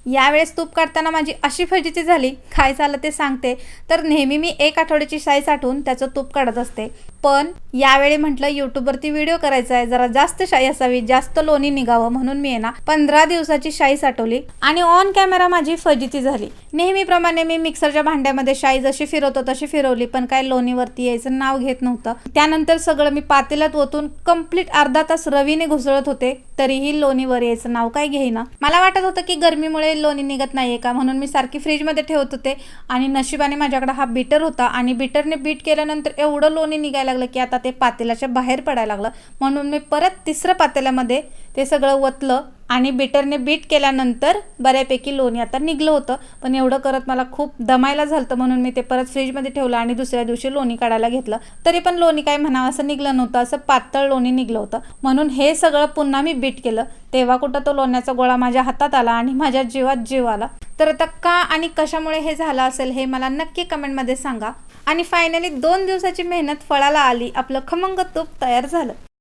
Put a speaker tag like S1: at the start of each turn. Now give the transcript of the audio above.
S1: यावेळेस तूप काढताना माझी अशी फजिती झाली, काय झालं ते सांगते. तर नेहमी मी 1 आठवड्याची शाई साठवून त्याचं तूप काढत असते, पण यावेळी म्हटलं यूट्यूबवरती व्हिडिओ करायचा आहे, जरा जास्त शाई असावी, जास्त लोणी निघावं, म्हणून मी 15 दिवसाची शाई साठवली आणि ऑन कॅमेरा माझी फजिती झाली. नेहमीप्रमाणे मी मिक्सरच्या भांड्यामध्ये शाई जशी फिरवतो तशी फिरवली, पण काय लोणीवरती यायचं नाव घेत नव्हतं. त्यानंतर सगळं मी पातेल्यात ओतून कंप्लीट अर्धा तास रवीने घुसळत होते, तरीही लोणीवर यायचं नाव काय घेईना. मला वाटत होतं की गरमीमुळे लोणी निघत नाहीये का, म्हणून मी सारखी फ्रीजमध्ये ठेवत होते. आणि नशिबाने माझ्याकडे हा बीटर होता आणि बीटरने बीट केल्यानंतर एवढं लोणी निघायला लागलं की आता ते पातेल्याच्या बाहेर पडायला लागलं. म्हणून मी परत 3ऱ्या पातेल्यामध्ये ते सगळं ओतलं आणि बीटरने बीट केल्यानंतर बऱ्यापैकी लोणी आता निघलं होतं. पण एवढं करत मला खूप दमायला झालं, म्हणून मी ते परत फ्रीजमध्ये ठेवलं आणि दुसऱ्या दिवशी लोणी काढायला घेतलं. तरी पण लोणी काय म्हणावं असं निघलं नव्हतं, असं पातळ लोणी निघलं होतं. म्हणून हे सगळं पुन्हा मी बीट केलं. तेव्हा कुठं तो लोण्याचा गोळा माझ्या हातात आला आणि माझ्या जीवात जीव आला. तर आता का आणि कशामुळे हे झालं असेल हे मला नक्की कमेंटमध्ये सांगा. आणि फायनली 2 दिवसाची मेहनत फळाला आली, आपलं खमंग तूप तयार झालं.